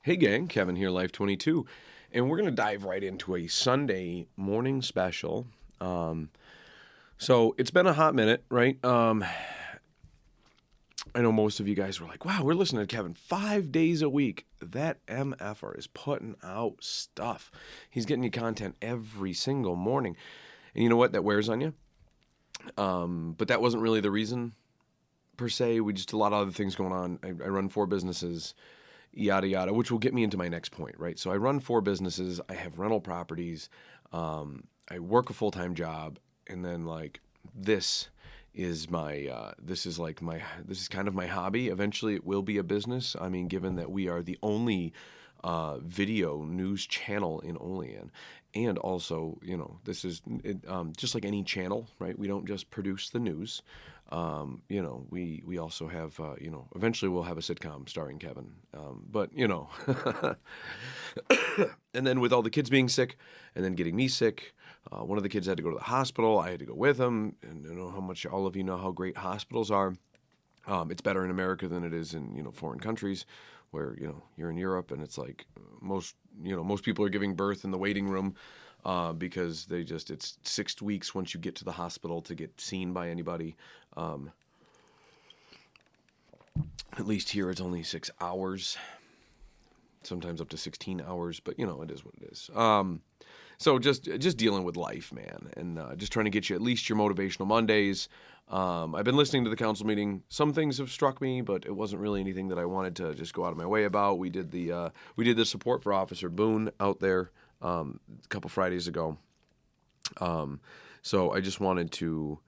Hey gang, Kevin here, Life22, and we're going to dive right into a Sunday morning special. So it's been a hot minute, right? I know most of you guys were like, wow, we're listening to Kevin 5 days a week. That MFR is putting out stuff. He's getting you content every single morning. And you know what? That wears on you. But that wasn't really the reason per se. We just a lot of other things going on. I run 4 businesses, yada yada, which will get me into my next point, right? So I run 4 businesses. I have rental properties. I work a full-time job, and then like this is my this is kind of my hobby. Eventually, it will be a business. I mean, given that we are the only video news channel in Olean. And also, this is just like any channel, right? We don't just produce the news. We also have, eventually we'll have a sitcom starring Kevin. And then with all the kids being sick and then getting me sick, one of the kids had to go to the hospital. I had to go with him. And I know how much all of you know how great hospitals are. It's better in America than it is in foreign countries, where you're in Europe and it's like most people are giving birth in the waiting room because it's 6 weeks once you get to the hospital to get seen by anybody. At least here it's only 6 hours, sometimes up to 16 hours, but it is what it is. So just dealing with life, man, and just trying to get you at least your motivational Mondays. I've been listening to the council meeting. Some things have struck me, but it wasn't really anything that I wanted to just go out of my way about. We did the support for Officer Boone out there a couple Fridays ago. So I just wanted to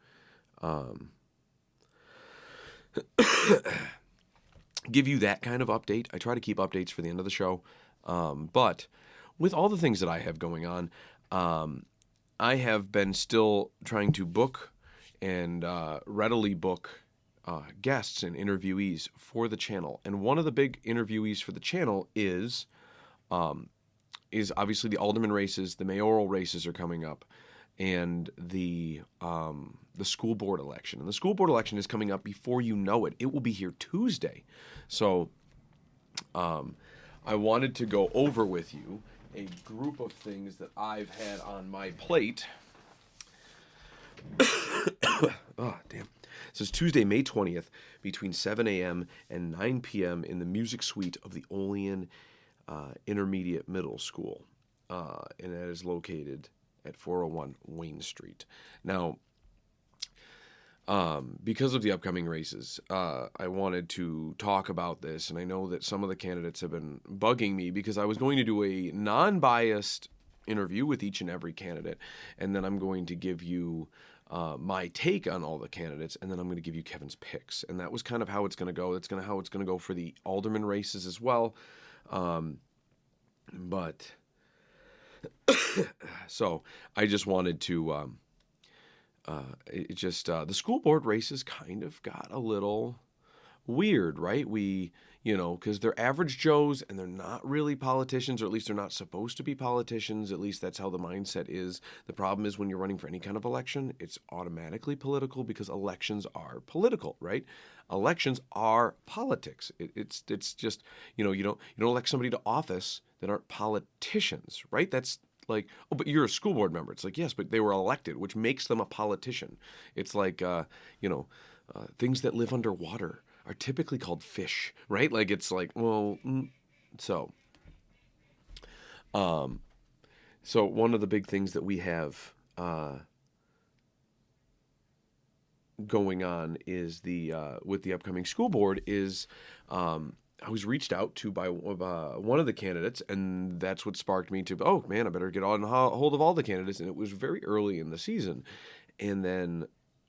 give you that kind of update. I try to keep updates for the end of the show, but with all the things that I have going on, I have been still trying to book and readily book guests and interviewees for the channel. And one of the big interviewees for the channel is obviously the alderman races. The mayoral races are coming up, and the school board election. And the school board election is coming up before you know it. It will be here Tuesday. So I wanted to go over with you a group of things that I've had on my plate. Oh, damn. So it's Tuesday, May 20th, between 7 a.m. and 9 p.m. in the music suite of the Olean Intermediate Middle School. And that is located at 401 Wayne Street. Now, because of the upcoming races, I wanted to talk about this, and I know that some of the candidates have been bugging me because I was going to do a non-biased interview with each and every candidate, and then I'm going to give you my take on all the candidates, and then I'm going to give you Kevin's picks. And that was kind of how it's going to go. That's how it's going to go for the alderman races as well. But so I just wanted to the school board races kind of got a little weird, right? Because they're average Joes and they're not really politicians, or at least they're not supposed to be politicians. At least that's how the mindset is. The problem is when you're running for any kind of election, it's automatically political because elections are political, right? Elections are politics. It's just, you don't elect somebody to office that aren't politicians, right? That's like, oh, but you're a school board member. It's like, yes, but they were elected, which makes them a politician. It's like, things that live underwater are typically called fish, right? Like, it's like, well, so one of the big things that we have going on is with the upcoming school board is I was reached out to by one of the candidates, and that's what sparked me to, oh man, I better get on hold of all the candidates. And it was very early in the season, and then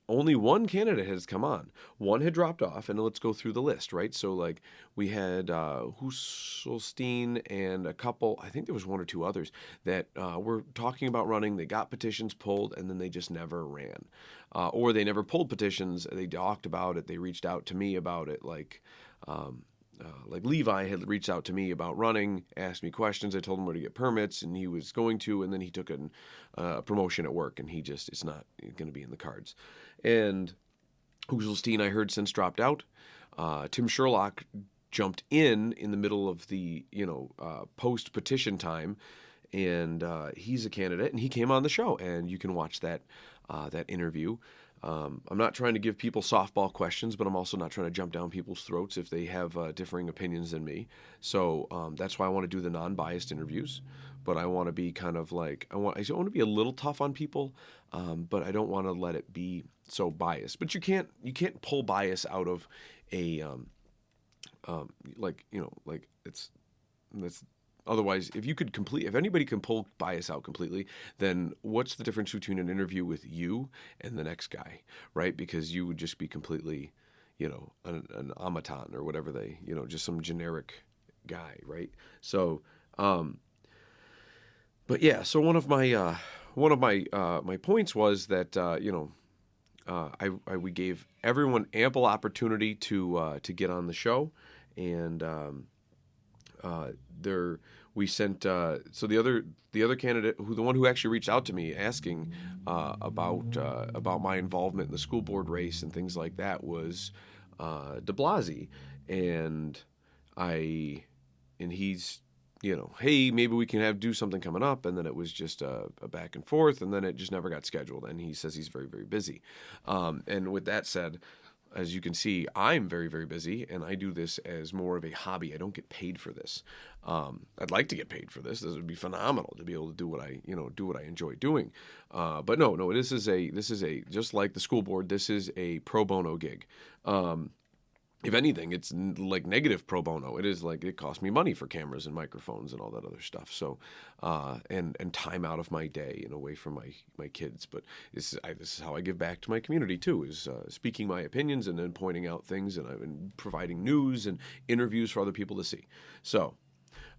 only one candidate has come on. One had dropped off, and let's go through the list, right? So like we had Husselstein and a couple, I think there was 1 or 2 others that were talking about running. They got petitions pulled, and then they just never ran. Or they never pulled petitions. They talked about it. They reached out to me about it, like Levi had reached out to me about running, asked me questions. I told him where to get permits, and he was going to, and then he took a promotion at work, and it's not going to be in the cards. And Husselstein, I heard, since dropped out. Tim Sherlock jumped in the middle of the post petition time, and he's a candidate, and he came on the show, and you can watch that interview. I'm not trying to give people softball questions, but I'm also not trying to jump down people's throats if they have differing opinions than me. So that's why I want to do the non-biased interviews. But I want to be kind of like I want to be a little tough on people, but I don't want to let it be so biased. But you can't pull bias out of a like it's otherwise, if anybody can pull bias out completely, then what's the difference between an interview with you and the next guy, right? Because you would just be completely, an automaton or whatever just some generic guy, right? So, but yeah, so one of my my points was that we gave everyone ample opportunity to get on the show, and we sent so the other candidate, the one who actually reached out to me asking about my involvement in the school board race and things like that was De Blasi, and he's hey, maybe we can do something coming up, and then it was just a back and forth, and then it just never got scheduled, and he says he's very, very busy. And with that said, as you can see, I'm very, very busy, and I do this as more of a hobby. I don't get paid for this. I'd like to get paid for this. This would be phenomenal to be able to do what I enjoy doing. But no, this is a just like the school board. This is a pro bono gig. If anything, it's like negative pro bono. It is like it costs me money for cameras and microphones and all that other stuff. So, and time out of my day and away from my kids. But this is how I give back to my community too, is speaking my opinions and then pointing out things and providing news and interviews for other people to see. So,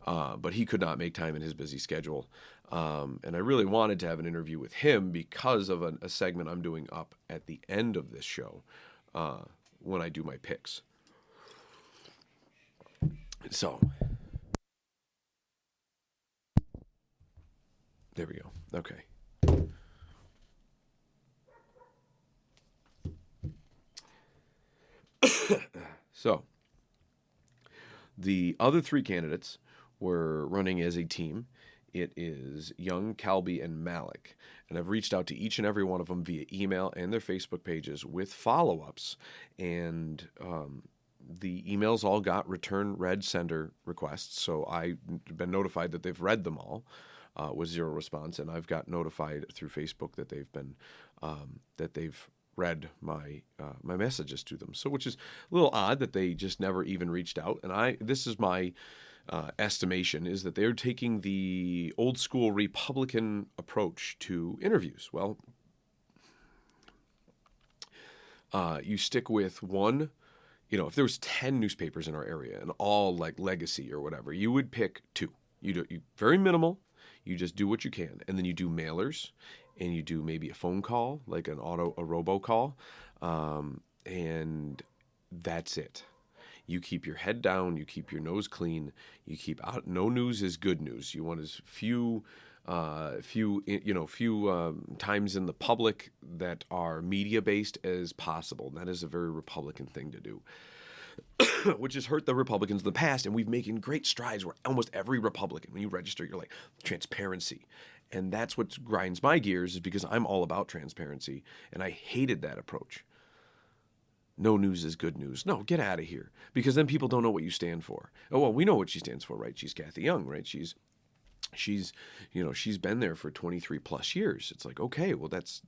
but he could not make time in his busy schedule. And I really wanted to have an interview with him because of a segment I'm doing up at the end of this show when I do my picks. So, there we go. Okay. So, the other three candidates were running as a team. It is Young, Calby, and Malik. And I've reached out to each and every one of them via email and their Facebook pages with follow-ups. And the emails all got return read sender requests. So I've been notified that they've read them all with zero response. And I've got notified through Facebook that they've read my messages to them. So which is a little odd that they just never even reached out. And this is my estimation, is that they're taking the old school Republican approach to interviews. Well, you stick with one. If there was 10 newspapers in our area and all like Legacy or whatever, you would pick two. You very minimal. You just do what you can, and then you do mailers, and you do maybe a phone call, like a robocall, and that's it. You keep your head down. You keep your nose clean. You keep out. No news is good news. You want as few times in the public that are media based as possible. And that is a very Republican thing to do, which has hurt the Republicans in the past. And we've making great strides where almost every Republican, when you register, you're like transparency. And that's what grinds my gears, is because I'm all about transparency. And I hated that approach. No news is good news. No, get out of here. Because then people don't know what you stand for. Oh, well, we know what she stands for, right? She's Kathy Young, right? She's been there for 23 plus years. It's like, okay, well, that's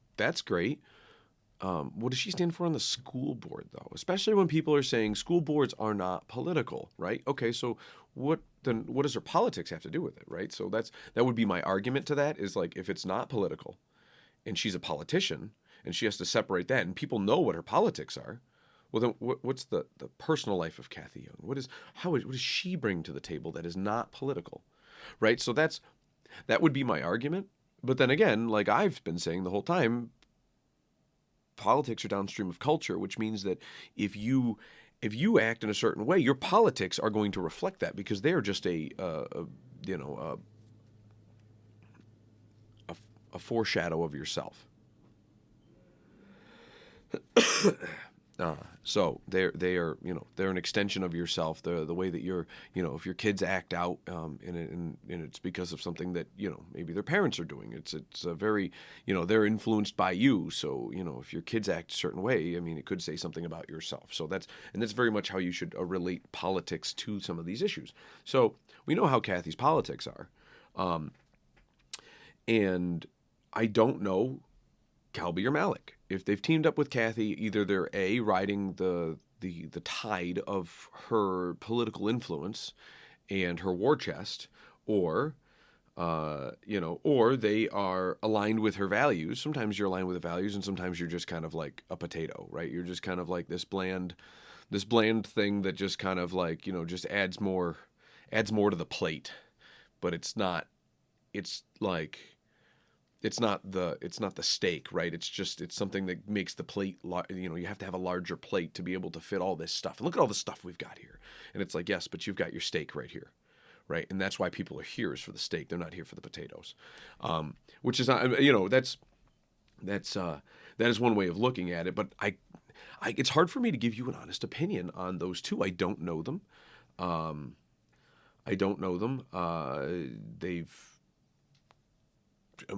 great. What does she stand for on the school board, though? Especially when people are saying school boards are not political, right? Okay, so what does her politics have to do with it, right? So that would be my argument to that, is like, if it's not political and she's a politician and she has to separate that and people know what her politics are, well, then what's the personal life of Kathy Young? What does she bring to the table that is not political, right? So that would be my argument. But then again, like I've been saying the whole time, politics are downstream of culture, which means that if you act in a certain way, your politics are going to reflect that, because they are just a foreshadow of yourself. So they are, they're an extension of yourself. The way that you're, if your kids act out, and it's because of something that maybe their parents are doing. It's a very, they're influenced by you. So if your kids act a certain way, I mean, it could say something about yourself. So that's very much how you should relate politics to some of these issues. So we know how Kathy's politics are, and I don't know Calby or Malik. If they've teamed up with Kathy, either they're riding the tide of her political influence and her war chest, or or they are aligned with her values. Sometimes you're aligned with the values, and sometimes you're just kind of like a potato, right? You're just kind of like this bland thing that just kind of like just adds more to the plate, but it's not. It's like. It's not the steak, right? It's something that makes the plate, you have to have a larger plate to be able to fit all this stuff. And look at all the stuff we've got here. And it's like, yes, but you've got your steak right here, right? And that's why people are here, is for the steak. They're not here for the potatoes. Which is not, that is one way of looking at it. But it's hard for me to give you an honest opinion on those two. I don't know them.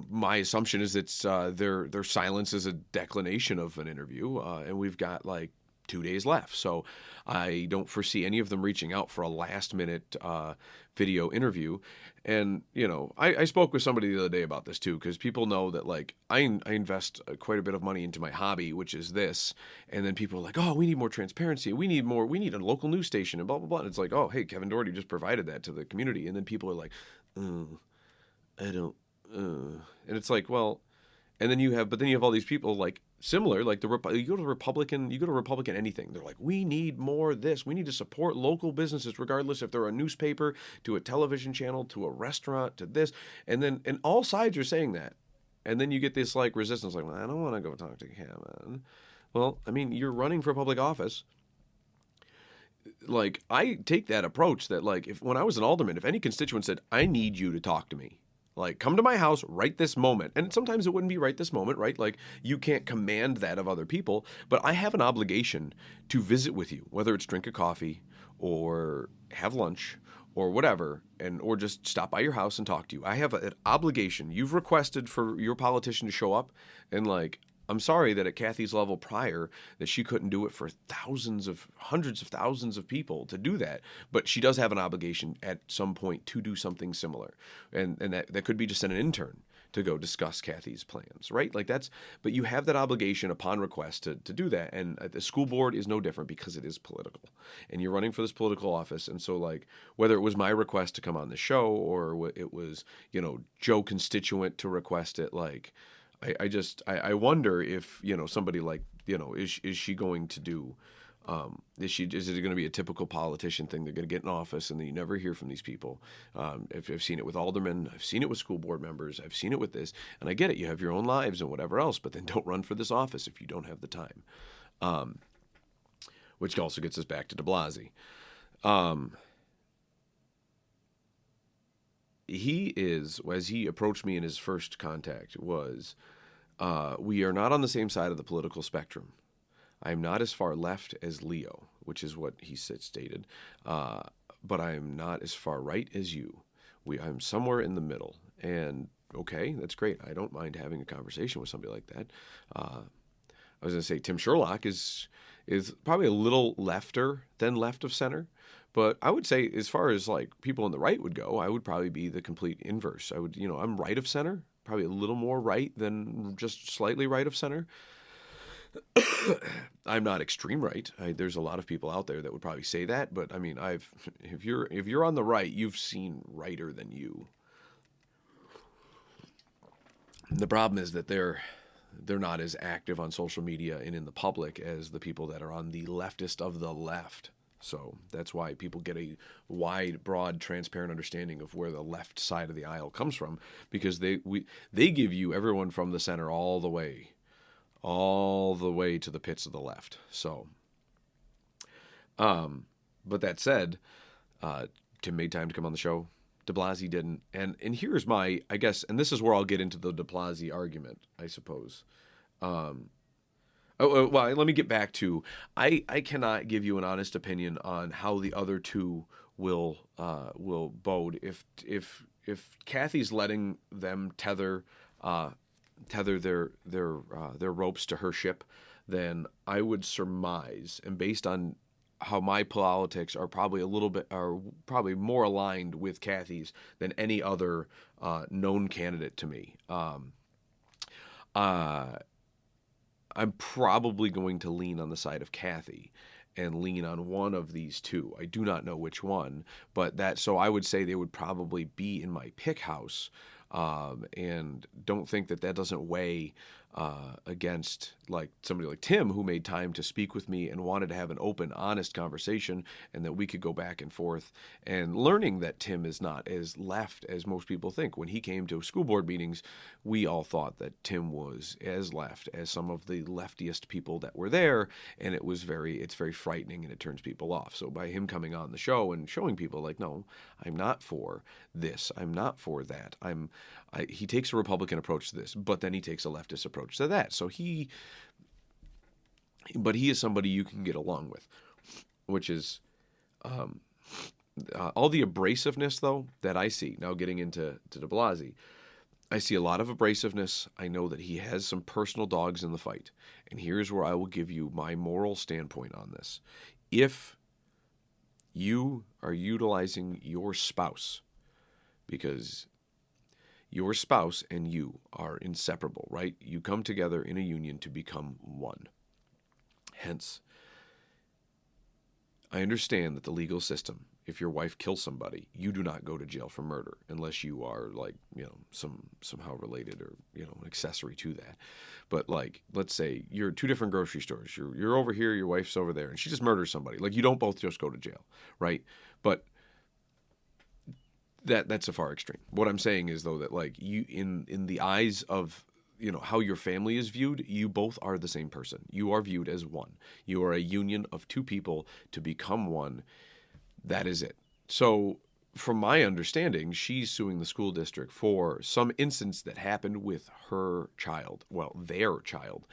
My assumption is it's their silence is a declination of an interview, and we've got like 2 days left. So I don't foresee any of them reaching out for a last-minute video interview. And, I spoke with somebody the other day about this too, because people know that like I invest quite a bit of money into my hobby, which is this. And then people are like, oh, we need more transparency. We need a local news station and blah, blah, blah. And it's like, oh, hey, Kevin Doherty just provided that to the community. And then people are like, I don't. And it's like, well, and then you have all these people like similar, like you go to Republican anything. They're like, we need more of this. We need to support local businesses, regardless if they're a newspaper, to a television channel, to a restaurant, to this. And all sides are saying that. And then you get this like resistance, like, well, I don't want to go talk to Kevin. Well, I mean, you're running for public office. Like, I take that approach that like, when I was an alderman, if any constituent said, I need you to talk to me, like, come to my house right this moment. And sometimes it wouldn't be right this moment, right? Like, you can't command that of other people. But I have an obligation to visit with you, whether it's drink a coffee or have lunch or whatever, or just stop by your house and talk to you. I have an obligation. You've requested for your politician to show up, and like, I'm sorry that at Kathy's level prior that she couldn't do it for hundreds of thousands of people to do that. But she does have an obligation at some point to do something similar. And that could be just send an intern to go discuss Kathy's plans, right? Like but you have that obligation upon request to do that. And the school board is no different because it is political. And you're running for this political office. And so like, whether it was my request to come on the show or it was, Joe constituent to request it, like, I wonder if, somebody like, is she going to do, is it going to be a typical politician thing? They're going to get in office and then you never hear from these people. I've seen it with aldermen. I've seen it with school board members. I've seen it with this. And I get it. You have your own lives and whatever else, but then don't run for this office if you don't have the time. Which also gets us back to de Blasio. He is, as he approached me in his first contact, was, we are not on the same side of the political spectrum. I am not as far left as Leo, which is what he stated, but I am not as far right as you. I'm somewhere in the middle, and okay, that's great. I don't mind having a conversation with somebody like that. I was going to say Tim Sherlock is probably a little lefter than left of center. But I would say, as far as like people on the right would go, I would probably be the complete inverse. I'm right of center, probably a little more right than just slightly right of center. I'm not extreme right. There's a lot of people out there that would probably say that, but I mean, if you're on the right, you've seen righter than you. The problem is that they're not as active on social media and in the public as the people that are on the leftist of the left. So that's why people get a wide, broad, transparent understanding of where the left side of the aisle comes from, because they give you everyone from the center all the way to the pits of the left. So, but that said, Tim made time to come on the show. De Blasio didn't, and here's my, I guess, and this is where I'll get into the De Blasio argument, I suppose. Well, let me get back to I cannot give you an honest opinion on how the other two will bode if Kathy's letting them tether their ropes to her ship, then I would surmise, and based on how my politics are probably more aligned with Kathy's than any other known candidate to me. Uh, I'm probably going to lean on the side of Kathy and lean on one of these two. I do not know which one, but so I would say they would probably be in my pick house, and don't think that doesn't weigh against like somebody like Tim, who made time to speak with me and wanted to have an open, honest conversation, and that we could go back and forth. And learning that Tim is not as left as most people think. When he came to school board meetings, we all thought that Tim was as left as some of the leftiest people that were there, and it's very frightening, and it turns people off. So by him coming on the show and showing people like, no, I'm not for this, I'm not for that, he takes a Republican approach to this, but then he takes a leftist approach to that. So he is somebody you can get along with, which is all the abrasiveness, though, that I see. Now getting into de Blasio, I see a lot of abrasiveness. I know that he has some personal dogs in the fight. And here's where I will give you my moral standpoint on this. If you are utilizing your spouse, because your spouse and you are inseparable, right? You come together in a union to become one. Hence, I understand that the legal system, if your wife kills somebody, you do not go to jail for murder unless you are like, somehow related or, an accessory to that. But like, let's say you're two different grocery stores. You're over here, your wife's over there, and she just murders somebody. Like, you don't both just go to jail, right? But that's a far extreme. What I'm saying is, though, that like you, in the eyes of how your family is viewed, you both are the same person. You are viewed as one. You are a union of two people to become one. That is it. So from my understanding, she's suing the school district for some instance that happened with her child, well, their child.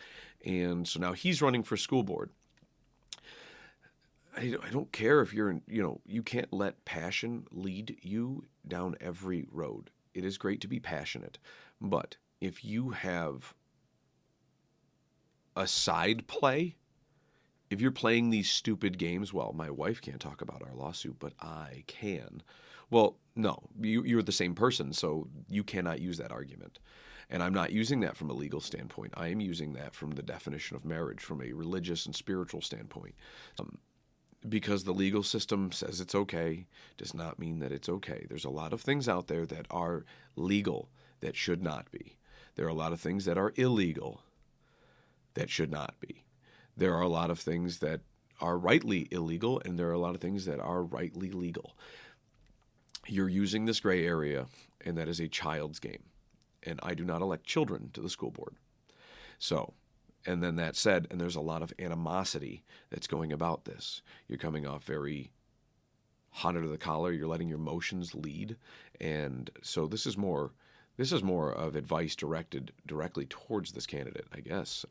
And so now he's running for school board. I don't care if you're you can't let passion lead you down every road. It is great to be passionate, but if you have a side play, if you're playing these stupid games, well, my wife can't talk about our lawsuit, but I can. Well, no, you're the same person, so you cannot use that argument. And I'm not using that from a legal standpoint. I am using that from the definition of marriage, from a religious and spiritual standpoint. Because the legal system says it's okay does not mean that it's okay. There's a lot of things out there that are legal that should not be. There are a lot of things that are illegal that should not be. There are a lot of things that are rightly illegal, and there are a lot of things that are rightly legal. You're using this gray area, and that is a child's game. And I do not elect children to the school board. So, and then that said, and there's a lot of animosity that's going about this. You're coming off very hot under the collar. You're letting your emotions lead. And so this is more of advice directed directly towards this candidate, I guess.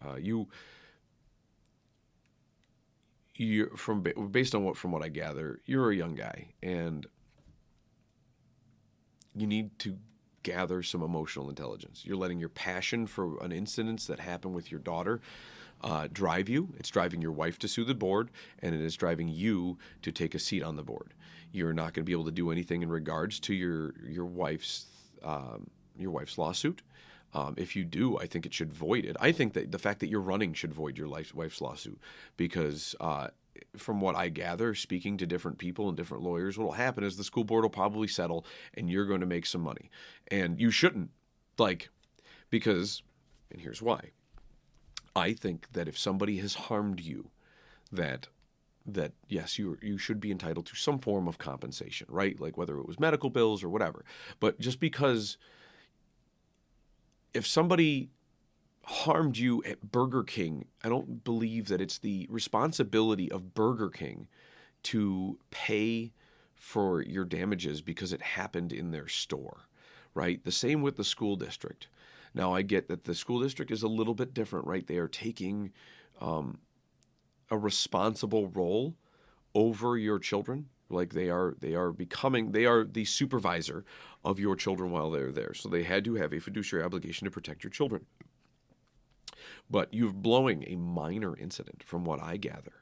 Based on what I gather, you're a young guy, and you need to gather some emotional intelligence. You're letting your passion for an incident that happened with your daughter drive you. It's driving your wife to sue the board, and it is driving you to take a seat on the board. You're not going to be able to do anything in regards to your wife's lawsuit. If you do, I think it should void it. I think that the fact that you're running should void your wife's lawsuit, because from what I gather, speaking to different people and different lawyers, what will happen is the school board will probably settle, and you're going to make some money. And you shouldn't, because, and here's why. I think that if somebody has harmed you, that yes, you should be entitled to some form of compensation, right? Like whether it was medical bills or whatever. But just because if somebody harmed you at Burger King, I don't believe that it's the responsibility of Burger King to pay for your damages because it happened in their store, right? The same with the school district. Now, I get that the school district is a little bit different, right? They are taking a responsible role over your children. Like they are the supervisor of your children while they're there. So they had to have a fiduciary obligation to protect your children. But you're blowing a minor incident from what I gather.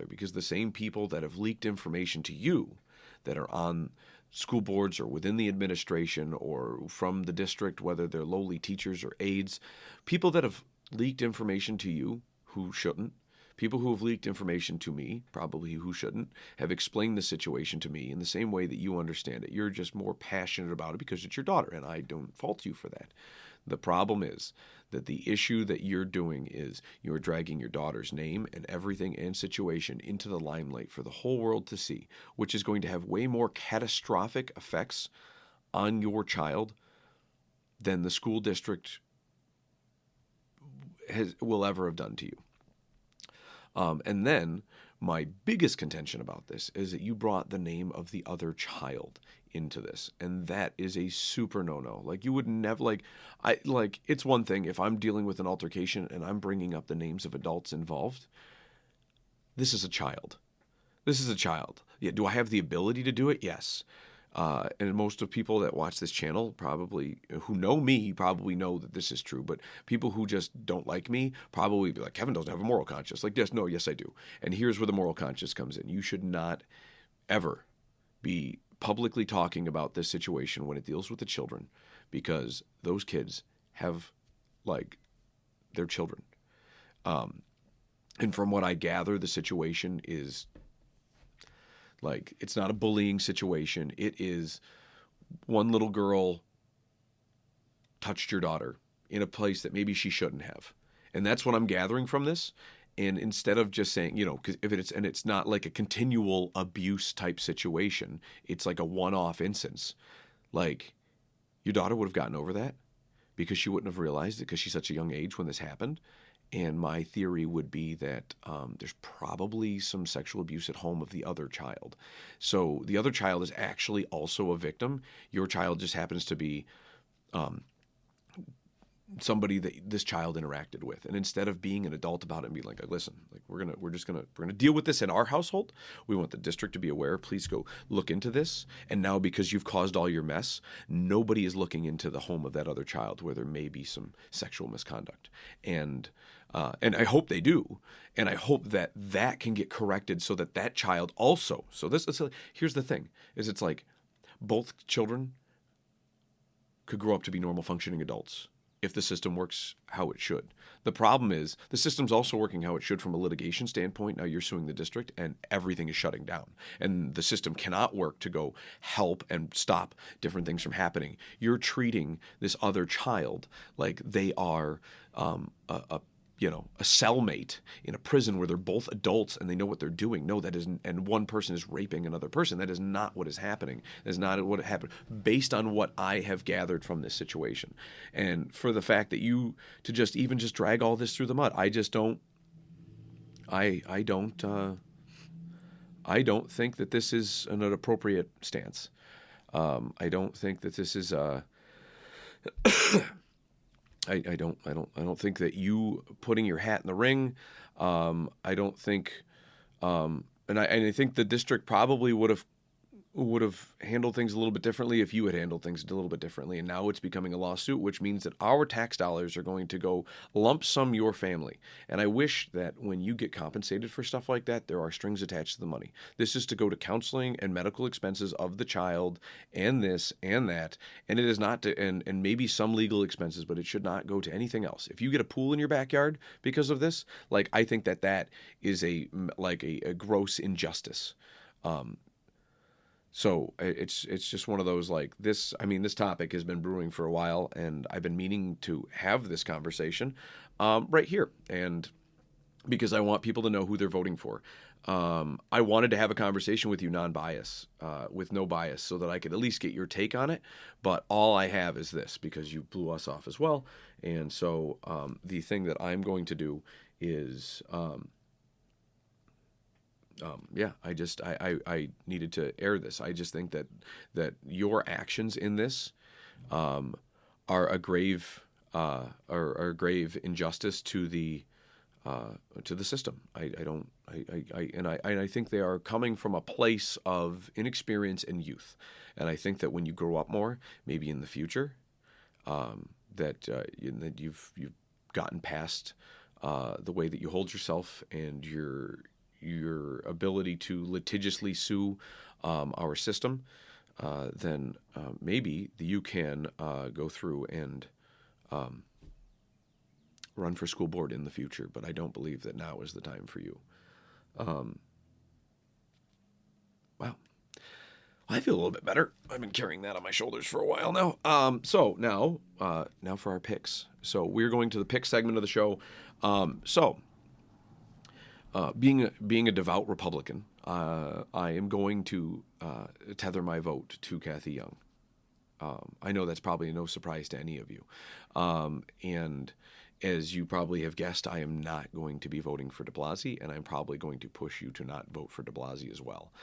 Because the same people that have leaked information to you that are on school boards or within the administration or from the district, whether they're lowly teachers or aides, people that have leaked information to you who shouldn't, people who have leaked information to me, probably who shouldn't, have explained the situation to me in the same way that you understand it. You're just more passionate about it because it's your daughter, and I don't fault you for that. The problem is that the issue that you're doing is you're dragging your daughter's name and everything and situation into the limelight for the whole world to see, which is going to have way more catastrophic effects on your child than the school district will ever have done to you. And then my biggest contention about this is that you brought the name of the other child into this, and that is a super no-no. Like, you would never, it's one thing if I'm dealing with an altercation and I'm bringing up the names of adults involved. This is a child. Yeah, do I have the ability to do it? Yes. And most of people that watch this channel probably, who know me, probably know that this is true. But people who just don't like me probably be like, Kevin doesn't have a moral conscience. Like, yes, I do. And here's where the moral conscience comes in. You should not ever be publicly talking about this situation when it deals with the children, because those kids have, they're children. And from what I gather, the situation is it's not a bullying situation. It is one little girl touched your daughter in a place that maybe she shouldn't have. And that's what I'm gathering from this. And instead of just saying, because it's not like a continual abuse type situation, it's like a one-off instance. Like, your daughter would have gotten over that because she wouldn't have realized it because she's such a young age when this happened. And my theory would be that there's probably some sexual abuse at home of the other child. So the other child is actually also a victim. Your child just happens to be somebody that this child interacted with. And instead of being an adult about it and being like, listen, we're gonna deal with this in our household. We want the district to be aware. Please go look into this. And now, because you've caused all your mess, nobody is looking into the home of that other child where there may be some sexual misconduct. And I hope they do. And I hope that can get corrected so that child also. So here's the thing, is it's like both children could grow up to be normal functioning adults if the system works how it should. The problem is the system's also working how it should from a litigation standpoint. Now you're suing the district and everything is shutting down. And the system cannot work to go help and stop different things from happening. You're treating this other child like they are a cellmate in a prison where they're both adults and they know what they're doing. No, that isn't. And one person is raping another person. That is not what is happening. That is not what happened based on what I have gathered from this situation. And for the fact that you to just drag all this through the mud, I just don't. I don't think that this is an appropriate stance. I don't think that this is I don't think that you putting your hat in the ring. I don't think, and I think the district probably would have handled things a little bit differently if you had handled things a little bit differently. And now it's becoming a lawsuit, which means that our tax dollars are going to go lump sum your family. And I wish that when you get compensated for stuff like that, there are strings attached to the money. This is to go to counseling and medical expenses of the child and this and that. And it is not to, and maybe some legal expenses, but it should not go to anything else. If you get a pool in your backyard because of this, I think that is a gross injustice. So it's just one of those this. I mean, this topic has been brewing for a while, and I've been meaning to have this conversation right here, and because I want people to know who they're voting for. I wanted to have a conversation with you non-bias, with no bias, so that I could at least get your take on it. But all I have is this, because you blew us off as well, and so the thing that I'm going to do is. I needed to air this. I just think that your actions in this are a grave injustice to the to the system. I think they are coming from a place of inexperience and youth. And I think that when you grow up more, maybe in the future, that you've gotten past the way that you hold yourself and your ability to litigiously sue our system, then maybe you can go through and run for school board in the future. But I don't believe that now is the time for you. Wow. I feel a little bit better. I've been carrying that on my shoulders for a while now. So now for our picks. So we're going to the pick segment of the show. Being a devout Republican, I am going to tether my vote to Kathy Young. I know that's probably no surprise to any of you. And as you probably have guessed, I am not going to be voting for de Blasio, and I'm probably going to push you to not vote for de Blasio as well.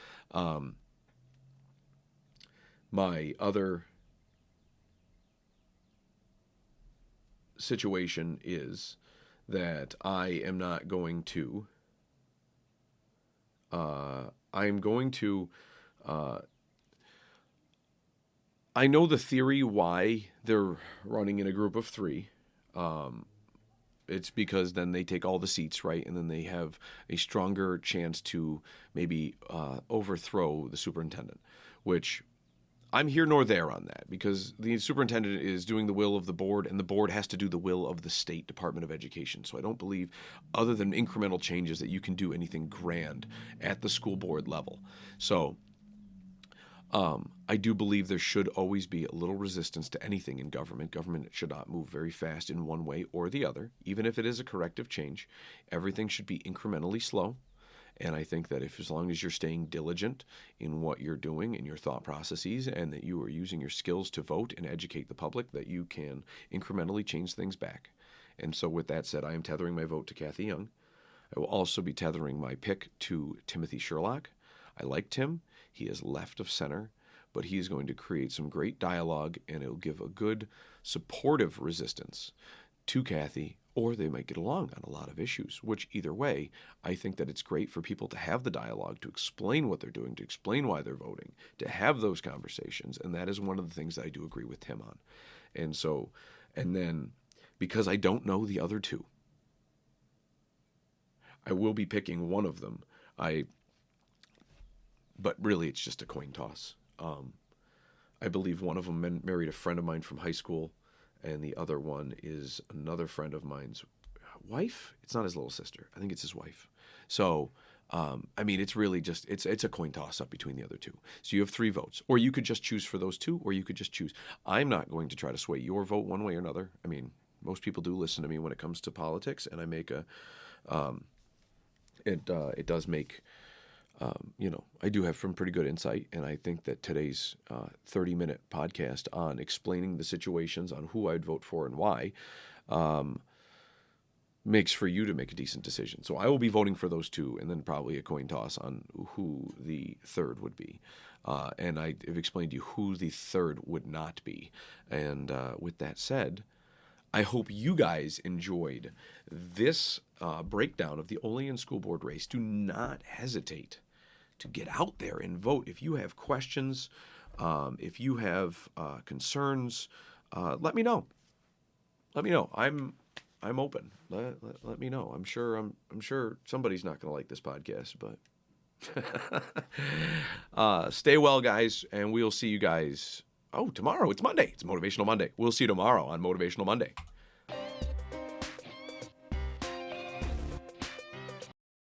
My other situation is that I am not going to. I know the theory why they're running in a group of three. It's because then they take all the seats, right? And then they have a stronger chance to maybe overthrow the superintendent, which I'm here nor there on that, because the superintendent is doing the will of the board, and the board has to do the will of the state Department of Education. So I don't believe, other than incremental changes, that you can do anything grand at the school board level. So I do believe there should always be a little resistance to anything in government. Government should not move very fast in one way or the other. Even if it is a corrective change, everything should be incrementally slow. And I think that as long as you're staying diligent in what you're doing in your thought processes, and that you are using your skills to vote and educate the public, that you can incrementally change things back. And so with that said, I am tethering my vote to Kathy Young. I will also be tethering my pick to Timothy Sherlock. I like Tim. He is left of center, but he is going to create some great dialogue, and it'll give a good supportive resistance to Kathy, or they might get along on a lot of issues, which either way, I think that it's great for people to have the dialogue, to explain what they're doing, to explain why they're voting, to have those conversations. And that is one of the things that I do agree with Tim on. And so, and then because I don't know the other two, I will be picking one of them. But really it's just a coin toss. I believe one of them married a friend of mine from high school, and the other one is another friend of mine's wife. It's not his little sister. I think it's his wife. So, I mean, it's really just, it's a coin toss up between the other two. So you have 3 votes, or you could just choose for those 2, or you could just choose. I'm not going to try to sway your vote one way or another. I mean, most people do listen to me when it comes to politics, and I make it does make, I do have some pretty good insight, and I think that today's 30-minute podcast on explaining the situations on who I'd vote for and why makes for you to make a decent decision. So I will be voting for those 2, and then probably a coin toss on who the third would be. And I have explained to you who the third would not be. And with that said, I hope you guys enjoyed this breakdown of the Olean School Board race. Do not hesitate to get out there and vote. If you have questions, if you have concerns, let me know. Let me know. I'm open. Let me know. I'm sure somebody's not going to like this podcast, but stay well, guys, and we'll see you guys. Oh, tomorrow. It's Monday. It's Motivational Monday. We'll see you tomorrow on Motivational Monday.